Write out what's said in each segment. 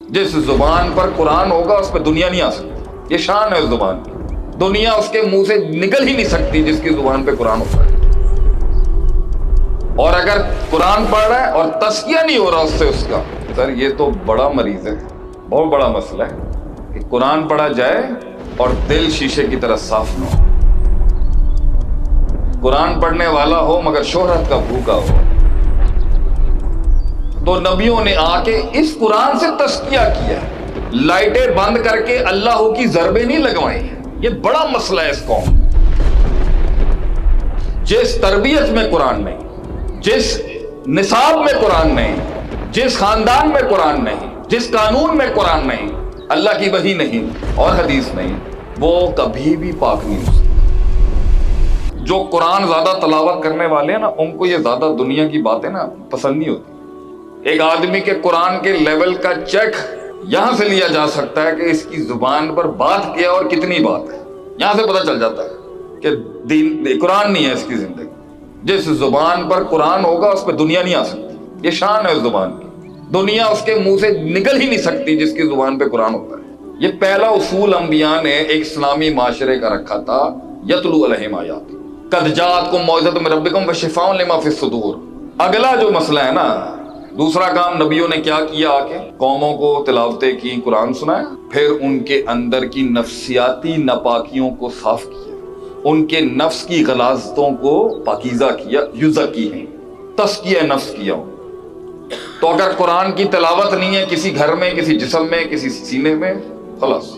جس زبان پر قرآن ہوگا اس پہ دنیا نہیں آ سکتی. یہ شان ہے اس زبان کی. دنیا اس کے منہ سے نکل ہی نہیں سکتی جس کی زبان پہ قرآن ہوتا ہے. اور اگر قرآن پڑھ رہا ہے اور تزکیہ نہیں ہو رہا اس سے اس کا، سر یہ تو بڑا مریض ہے، بہت بڑا مسئلہ ہے کہ قرآن پڑھا جائے اور دل شیشے کی طرح صاف نہ ہو. قرآن پڑھنے والا ہو مگر شہرت کا بھوکا ہو. تو نبیوں نے آ کے اس قرآن سے تزکیہ کیا، لائٹیں بند کر کے اللہ کی ضربیں نہیں لگوائیں. یہ بڑا مسئلہ ہے اس قوم. جس تربیت میں قرآن نہیں، جس نصاب میں قرآن نہیں، جس خاندان میں قرآن نہیں، جس قانون میں قرآن نہیں، اللہ کی وحی نہیں اور حدیث نہیں، وہ کبھی بھی پاک نہیں ہو سکتا. جو قرآن زیادہ تلاوت کرنے والے ہیں نا، ان کو یہ زیادہ دنیا کی باتیں نا پسند نہیں ہوتی. ایک آدمی کے قرآن کے لیول کا چیک یہاں سے لیا جا سکتا ہے کہ اس کی زبان پر بات کیا اور کتنی بات ہے. یہاں سے پتہ چل جاتا ہے کہ دین قرآن نہیں ہے اس کی زندگی. جس زبان پر قرآن ہوگا اس پہ دنیا نہیں آ سکتی. یہ شان ہے اس زبان کی. دنیا اس کے منہ سے نکل ہی نہیں سکتی جس کی زبان پہ قرآن ہوتا ہے. یہ پہلا اصول انبیاء نے ایک اسلامی معاشرے کا رکھا تھا، یتلو علیہم آیات قد جاءتکم موعظۃ من ربکم وشفاء لما فی الصدور. اگلا جو مسئلہ ہے نا، دوسرا کام نبیوں نے کیا کیا؟ آ کے قوموں کو تلاوتیں کی، قرآن سنایا، پھر ان کے اندر کی نفسیاتی ناپاکیوں کو صاف کیا، ان کے نفس کی غلاظتوں کو پاکیزہ کیا، یزکی ہیں، تزکیہ نفس کیا. تو اگر قرآن کی تلاوت نہیں ہے کسی گھر میں، کسی جسم میں، کسی سینے میں، خلاص.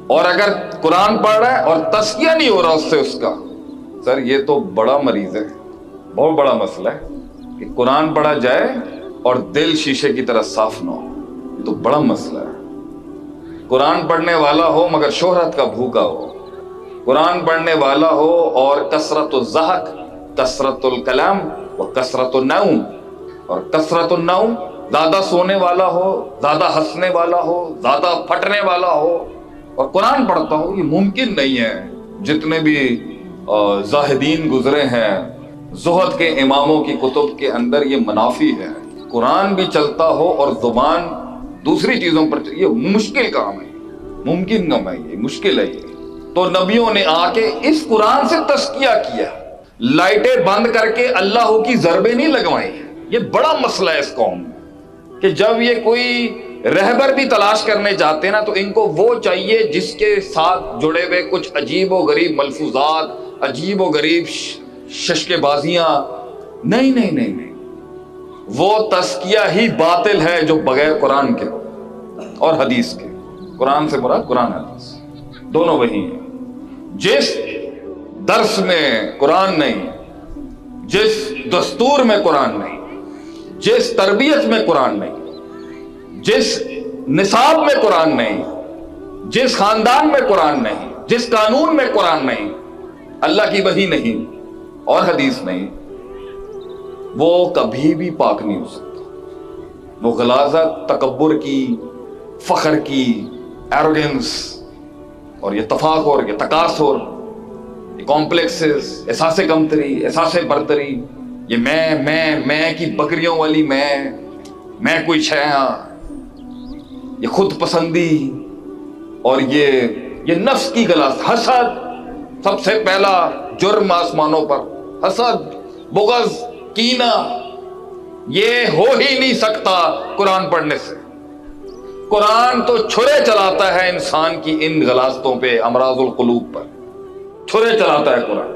اور اگر قرآن پڑھ رہا ہے اور تزکیہ نہیں ہو رہا اس سے اس کا، سر یہ تو بڑا مریض ہے، بہت بڑا مسئلہ ہے کہ قرآن پڑھا جائے اور دل شیشے کی طرح صاف نہ ہو. یہ تو بڑا مسئلہ ہے. قرآن پڑھنے والا ہو مگر شہرت کا بھوکا ہو. قرآن پڑھنے والا ہو اور کثرت الضحک، کثرت الکلام و کثرت النوم. اور کثرت النوم، زیادہ سونے والا ہو، زیادہ ہنسنے والا ہو، زیادہ پھٹنے والا ہو اور قرآن پڑھتا ہو. یہ ممکن نہیں ہے. جتنے بھی زاہدین گزرے ہیں، زہد کے اماموں کی کتب کے اندر یہ منافی ہے. قرآن بھی چلتا ہو اور زبان دوسری چیزوں پر چلے. یہ مشکل کام ہے، ممکن نہ ہے، یہ مشکل ہے. یہ تو نبیوں نے آ کے اس قرآن سے تزکیہ کیا، لائٹیں بند کر کے اللہ کی ضربیں نہیں لگوائیں. یہ بڑا مسئلہ ہے اس قوم میں کہ جب یہ کوئی رہبر بھی تلاش کرنے جاتے ہیں نا، تو ان کو وہ چاہیے جس کے ساتھ جڑے ہوئے کچھ عجیب و غریب ملفوظات، عجیب و غریب ششکے بازیاں. نہیں نہیں نہیں نہیں، وہ تزکیہ ہی باطل ہے جو بغیر قرآن کے اور حدیث کے. قرآن سے مراد قرآن حدیث دونوں وہی ہیں. جس درس میں قرآن نہیں، جس دستور میں قرآن نہیں، جس تربیت میں قرآن نہیں، جس نصاب میں قرآن نہیں، جس خاندان میں قرآن نہیں، جس قانون میں قرآن نہیں، اللہ کی وحی نہیں اور حدیث نہیں، وہ کبھی بھی پاک نہیں ہو سکتا. وہ غلاظت، تکبر کی، فخر کی، ایروگنس اور یہ تفاخر، یہ تکاثر، یہ کمپلیکسز، احساس کمتری، احساس برتری، یہ میں کی بکریوں والی میں کوئی شیاں، یہ خود پسندی اور یہ نفس کی غلاظت. حسد سب سے پہلا جرم آسمانوں پر. حسد، بغض، کینہ، یہ ہو ہی نہیں سکتا قرآن پڑھنے سے. قرآن تو چھرے چلاتا ہے انسان کی ان غلاظتوں پہ، امراض القلوب پر چھرے چلاتا ہے قرآن.